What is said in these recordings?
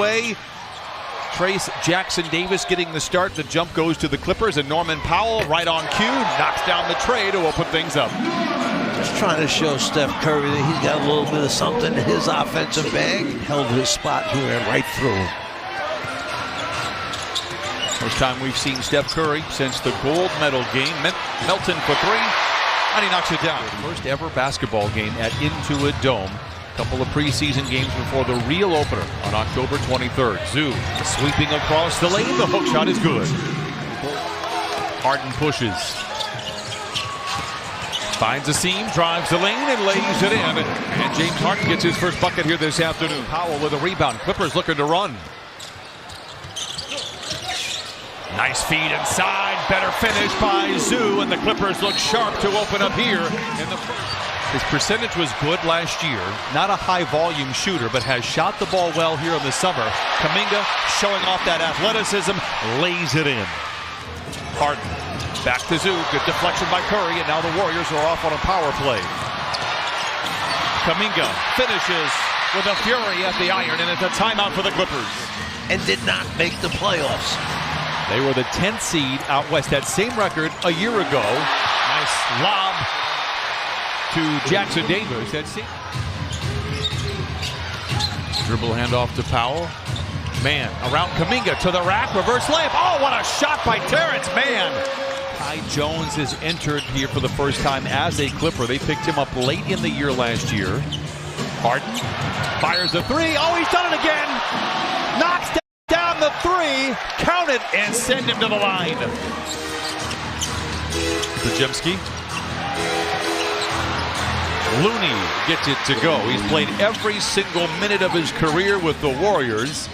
way. Trace Jackson-Davis getting the start. The jump goes to the Clippers, and Norman Powell, right on cue, knocks down the tray to open things up. Just trying to show Steph Curry that he's got a little bit of something in his offensive bag. Held his spot here and right through. First time we've seen Steph Curry since the gold medal game. Melton for three, and he knocks it down. First ever basketball game at Intuit Dome. Couple of preseason games before the real opener on October 23rd. Zoo sweeping across the lane. The hook shot is good. Harden pushes. Finds a seam, drives the lane, and lays it in. And James Harden gets his first bucket here this afternoon. Powell with a rebound. Clippers looking to run. Nice feed inside. Better finish by Zoo, and the Clippers look sharp to open up here in the first. His percentage was good last year. Not a high-volume shooter, but has shot the ball well here in the summer. Kuminga showing off that athleticism, lays it in. Harden back to Zoo. Good deflection by Curry, and now the Warriors are off on a power play. Kuminga finishes with a fury at the iron, and it's a timeout for the Clippers. And did not make the playoffs. They were the 10th seed out west. That same record a year ago. Nice lob to Jackson-Davis. That's it. Dribble handoff to Powell. Man, around Kuminga to the rack. Reverse layup. Oh, what a shot by Terrence Mann. Ty Jones has entered here for the first time as a Clipper. They picked him up late in the year last year. Harden fires a three. Oh, he's done it again. Knocks down the three. Count it and send him to the line. Podziemski. Looney gets it to go. He's played every single minute of his career with the Warriors.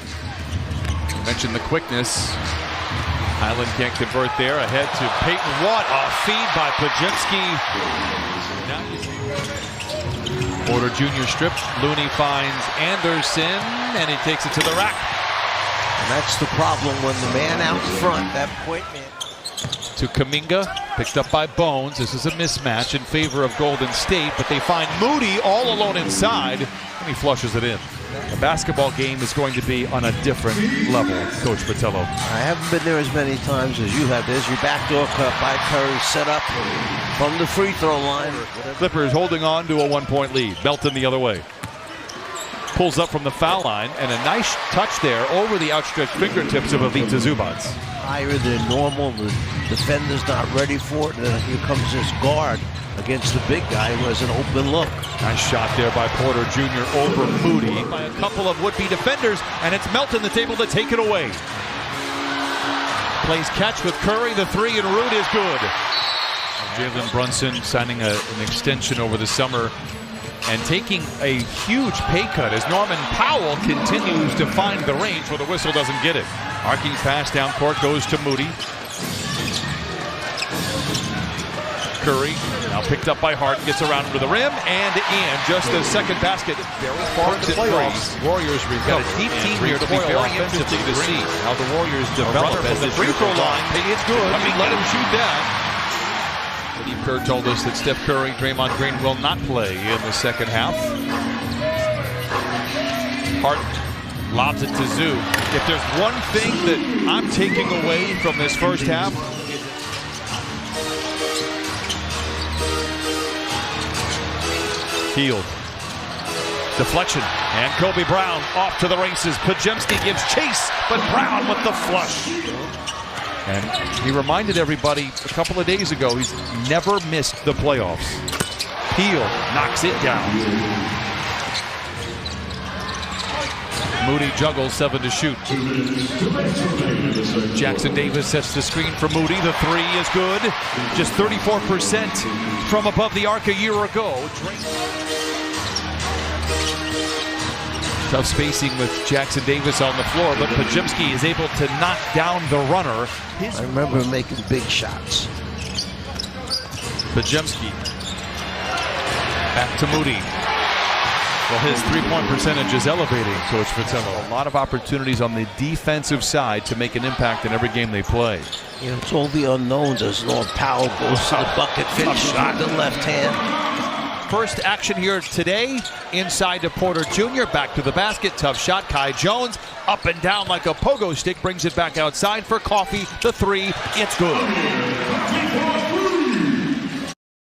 I mentioned the quickness. Highland can't convert there. Ahead to Peyton. What a feed by Podziemski. Porter Jr. stripped. Looney finds Anderson, and he takes it to the rack. And that's the problem when the man out front, that point man. To Kuminga, picked up by Bones. This is a mismatch in favor of Golden State, but they find Moody all alone inside, and he flushes it in. The basketball game is going to be on a different level, Coach Fratello. I haven't been there as many times as you have. There's your backdoor cut by Curry, set up from the free throw line. Clippers holding on to a 1-point lead. Melton the other way. Pulls up from the foul line, and a nice touch there over the outstretched fingertips of Ivica Zubac. Higher than normal, the defender's not ready for it, and then here comes this guard against the big guy who has an open look. Nice shot there by Porter Jr. over Moody. By a couple of would-be defenders, and it's Melton that's able to take it away. Plays catch with Curry, the three, and Root is good. Jalen Brunson signing an extension over the summer and taking a huge pay cut as Norman Powell continues to find the range where the whistle doesn't get it. Arcing pass down court goes to Moody. Curry now picked up by Harden, gets around to the rim and in. Just the second basket. Very far in the playoffs. Warriors recover. Got a deep team here to be very interesting to see how the Warriors develop as the free throw line. It's good. I mean, let him shoot that. Steve Kerr told us that Steph Curry, Draymond Green will not play in the second half. Harden lobs it to Zoo. If there's one thing that I'm taking away from this first half, Hield. Deflection. And Kobe Brown off to the races. Podziemski gives chase, but Brown with the flush. And he reminded everybody a couple of days ago he's never missed the playoffs. Hield knocks it down. Moody juggles, 7 to shoot. Jackson-Davis sets the screen for Moody. The three is good. Just 34% from above the arc a year ago. Tough spacing with Jackson-Davis on the floor, but Podziemski is able to knock down the runner. I remember making big shots. Podziemski back to Moody. Well, his three-point percentage is elevating, Coach Fratello. A lot of opportunities on the defensive side to make an impact in every game they play. You know, it's all the unknowns as Norm Powell goes to the bucket, finishes with the left hand. First action here today, inside to Porter Jr., back to the basket, tough shot, Kai Jones, up and down like a pogo stick, brings it back outside for Coffee, the three, it's good.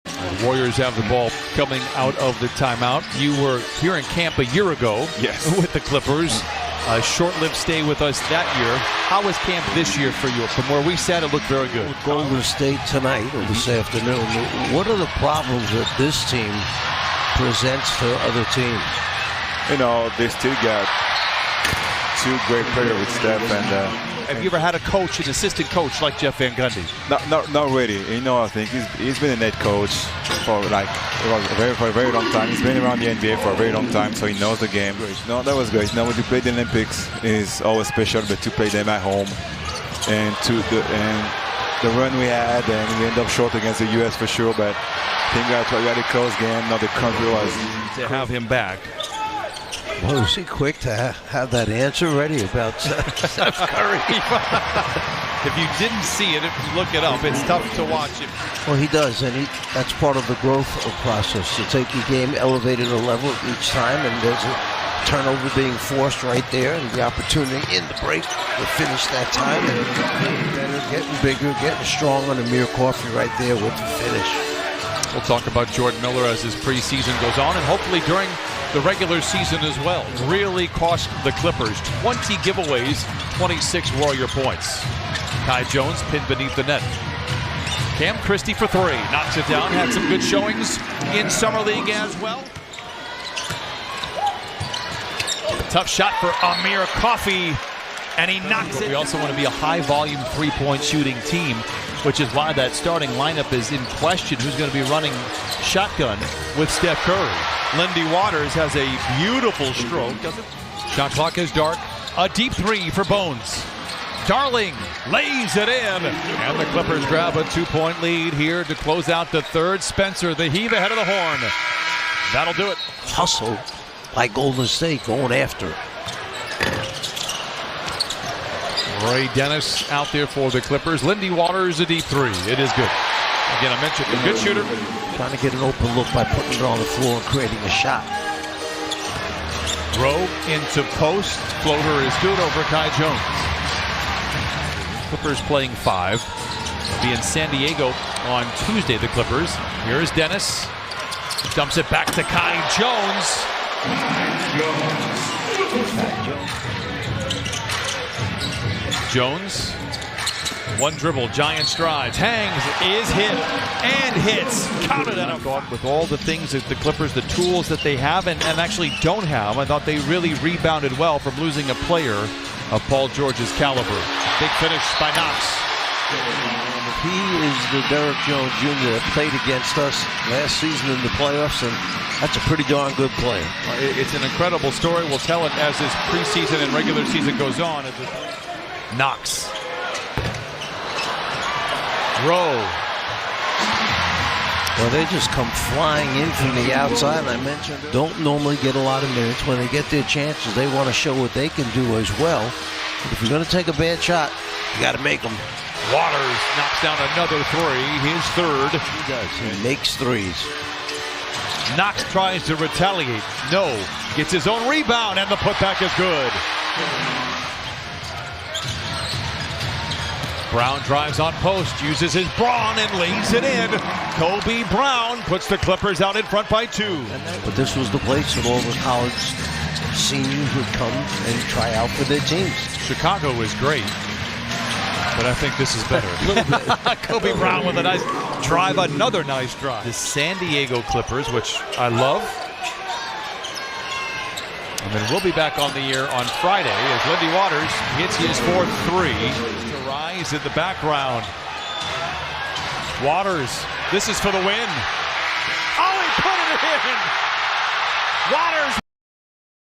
The Warriors have the ball coming out of the timeout. You were here in camp a year ago with the Clippers. A short-lived stay with us that year. How was camp this year for you? From where we sat, it looked very good. With Golden State tonight or this afternoon, what are the problems that this team presents to other teams? You know, they still got two great players with Steph and. Have you ever had a coach, an assistant coach like Jeff Van Gundy? Not really. You know, I think he's been a head coach for a very long time. He's been around the NBA for a very long time, so he knows the game. No, that was great. Now when you play the Olympics, it's always special, but to play them at home and the run we had, and we end up short against the U.S. for sure. But I think we had a close game. Now the country was to have him back. Well, was he quick to have that answer ready about Steph Curry? If you didn't see it, if you look it up, it's tough to watch him. Well, he does, and that's part of the growth process, to take your game elevated a level each time, and there's a turnover being forced right there, and the opportunity in the break to finish that time, and getting better, getting bigger, getting stronger, and Amir Coffey right there with the finish. We'll talk about Jordan Miller as his preseason goes on, and hopefully during the regular season as well. Really cost the Clippers 20 giveaways, 26 Warrior points. Kai Jones pinned beneath the net. Cam Christie for three, knocks it down, had some good showings in Summer League as well. Tough shot for Amir Coffey, and he knocks it. We also want to be a high-volume three-point shooting team, which is why that starting lineup is in question. Who's going to be running shotgun with Steph Curry? Lindy Waters has a beautiful stroke, doesn't it? Shot clock is dark. A deep three for Bones. Darling lays it in, and the Clippers grab a two-point lead here to close out the third. Spencer, the heave ahead of the horn. That'll do it. Hustle by Golden State going after it. Ray Dennis out there for the Clippers. Lindy Waters, a deep three. It is good. Again, I mentioned a good shooter. Trying to get an open look by putting it on the floor and creating a shot. Rowe into post. Floater is good over Kai Jones. Clippers playing 5. Be in San Diego on Tuesday, the Clippers. Here is Dennis. Dumps it back to Kai Jones. Jones, one dribble, giant strides, hangs, is hit, and hits. Counted out of thought with all the things that the Clippers, the tools that they have and actually don't have. I thought they really rebounded well from losing a player of Paul George's caliber. Big finish by Knox. He is the Derrick Jones Jr. that played against us last season in the playoffs, and that's a pretty darn good player. It's an incredible story. We'll tell it as this preseason and regular season goes on. Knox. Rowe. Well, they just come flying in from the outside. I mentioned don't normally get a lot of minutes. When they get their chances, they want to show what they can do as well. But if you're going to take a bad shot, you got to make them. Waters knocks down another three, his third. He does. He makes threes. Knox tries to retaliate. No. Gets his own rebound, and the putback is good. Brown drives on post, uses his brawn and lays it in. Kobe Brown puts the Clippers out in front by 2. But this was the place that all the college seniors would come and try out for their teams. Chicago is great, but I think this is better. Kobe Brown with a nice drive, another nice drive. The San Diego Clippers, which I love. And then we'll be back on the air on Friday as Lindy Waters hits his 4th three. Rise in the background. Waters, this is for the win. Oh, he put it in! Waters